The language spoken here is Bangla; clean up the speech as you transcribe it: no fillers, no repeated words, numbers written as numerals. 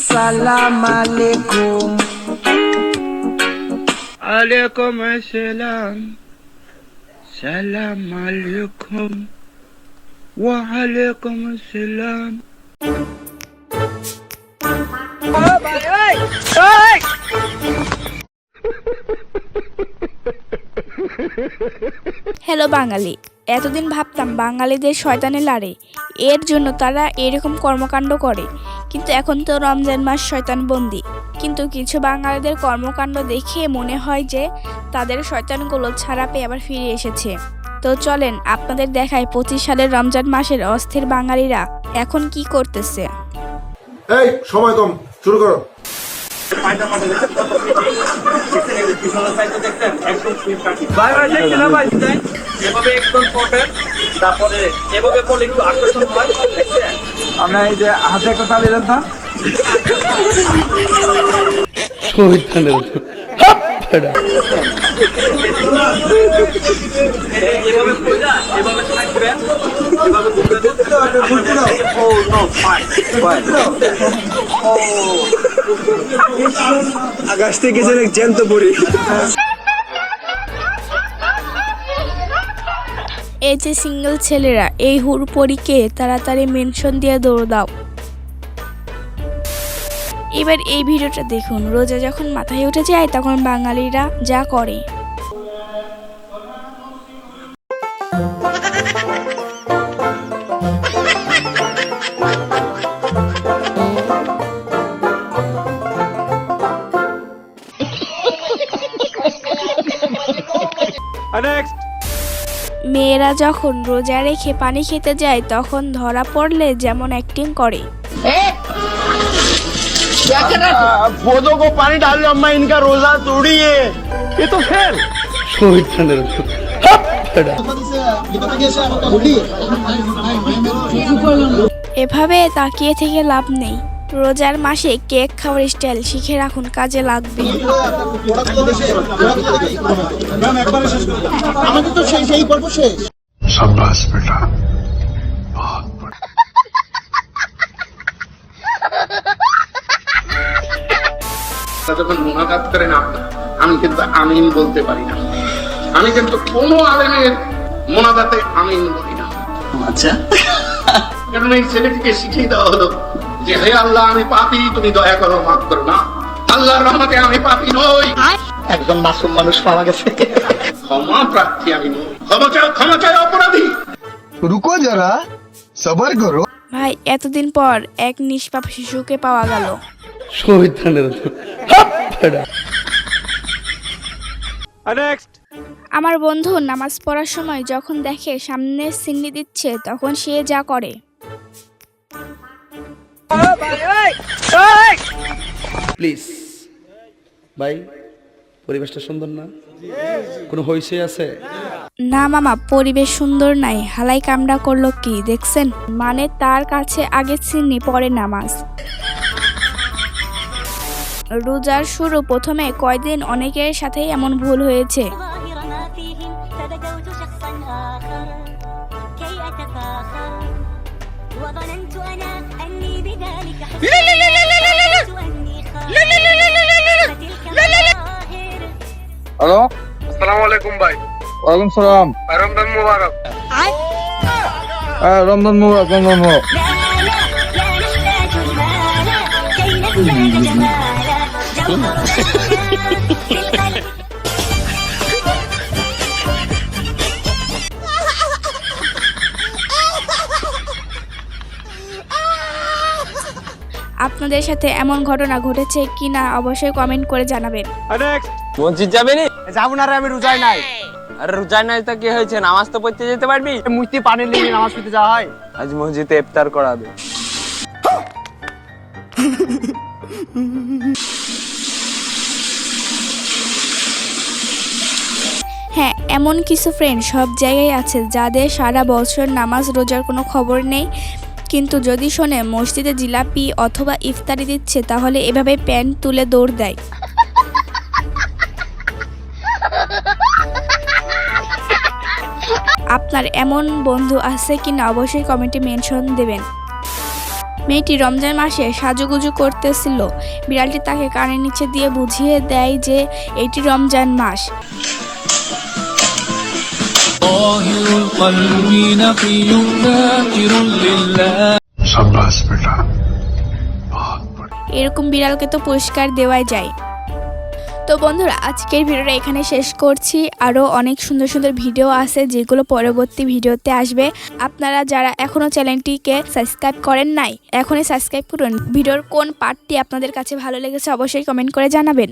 সালাম আলাইকুম। আলাইকুম আসসালাম। সালাম আলাইকুম। ওয়া আলাইকুম আসসালাম। হ্যালো বাঙালি, এতদিন ভাবতাম বাঙালিদের শয়তানে লাড়ে, এর জন্য তারা এরকম কর্মকাণ্ড করে, কিন্তু এখন তো রমজান মাস শয়তান বন্দি। কিন্তু কিছু বাঙালিদের কর্মকাণ্ড দেখে মনে হয় যে তাদের শয়তানগুলো ছাড়া পেয়ে আবার ফিরে এসেছে। তো চলেন আপনাদের দেখায় 25 সালের রমজান মাসের অস্থির বাঙালিরা এখন কি করতেছে। এই সময় কম, শুরু করো। আমরা এই যে হাতে একটা তালি দেন না। আকাশ থেকে যেন জ্যান্ত পড়ি। এই যে সিঙ্গেল ছেলেরা, এই হুড়পড়িকে তাড়াতাড়ি মেনশন দিয়ে দৌড় দাও। এবার এই ভিডিওটা দেখুন, রোজা যখন মাথায় উঠে যায় তখন বাঙালিরা যা করে। মেয়েরা যখন রোজা রেখে পানি খেতে যায় তখন ধরা পড়লে যেমন অ্যাক্টিং করে। पौधों को पानी डाल लो अम्मा, इनका रोजा तोड़ी है। ये तो फेल। এভাবে তাকিয়ে থেকে লাভ নেই, রোজার মাসে কেক খাওয়ার স্টাইল শিখে রাখুন, কাজে লাগবে। আমাদের তো সেই পর্ব শেষ। शाबाश बेटा। যখন মুনাজাত করেন আমি কিন্তু আমিন বলতে পারি না। আমি কিন্তু কোনো আলেমের মুনাজাতে আমিন বলি না। আচ্ছা, কারণ এই ছেলেটিকে শিখিয়ে দেওয়া হলো যে হে আল্লাহ আমি পাপী, তুমি দয়া করো, মাফ করো না। আল্লাহর রহমতে আমি পাপী নই, একজন মাসুম মানুষ পাওয়া গেছে। ক্ষমা প্রার্থী আমি নই। ক্ষমা চাই অপরাধী। रुको जरा, सबर करो। ভাই, এতদিন পর এক নিষ্পাপ শিশুকে পাওয়া গেল। আমার বন্ধু নামাজ পড়ার সময় যখন দেখে সামনে সিন্নি দিচ্ছে তখন সে যা করে। প্লিজ ভাই, পরিবেশটা সুন্দর না? কোনো হইচই আছে? না মামা, পরিবেশ সুন্দর নাই, হালাই কামড়া করলো কি দেখছেন? মানে তার কাছে আগে সিন্নি পরে নামাজ। রোজার শুরু প্রথমে কয়দিন অনেকের সাথেই এমন ভুল হয়েছে। হ্যালো, আসসালামু আলাইকুম ভাই। ওয়ালাইকুম সালাম। রমজান মুবারক। রমজান মুবারক, রমজান মুবারক। আপনাদের সাথে এমন ঘটনা ঘটেছে কিনা অবশ্যই কমেন্ট করে জানাবেন। মসজিদ যাবে নি? যাবো না রে, আমি রোজায় নাই। আরে রোজায় নাই তো কি হয়েছে, নামাজ তো পড়তে যেতে পারবি। মুক্তি পানি নিয়ে নামাজ পড়তে যাওয়া হয়। আজ মসজিদে ইফতার করাবে। হ্যাঁ, এমন কিছু ফ্রেন্ড সব জায়গায় আছে যাদের সারা বছর নামাজ রোজার কোনো খবর নেই, কিন্তু যদি শোনে মসজিদে জিলাপি অথবা ইফতারি দিচ্ছে তাহলে এভাবে প্যান্ট তুলে দৌড় দেয়। আপনার এমন বন্ধু আছে কিনা অবশ্যই কমেন্টে মেনশন দেবেন। মেয়েটি রমজান মাসে সাজুগুজু করতেছিল। বিড়ালটি তাকে কানের নিচে দিয়ে বুঝিয়ে দেয় যে এটি রমজান মাস। शाबाश बेटा। এরকম বিড়ালকে তো পুরস্কার দেওয়াই যায়। তো বন্ধুরা, আজকের ভিডিওটা এখানে শেষ করছি। আরও অনেক সুন্দর সুন্দর ভিডিও আছে যেগুলো পরবর্তী ভিডিওতে আসবে। আপনারা যারা এখনও চ্যানেলটিকে সাবস্ক্রাইব করেন নাই, এখনই সাবস্ক্রাইব করুন। ভিডিওর কোন পার্টটি আপনাদের কাছে ভালো লেগেছে অবশ্যই কমেন্ট করে জানাবেন।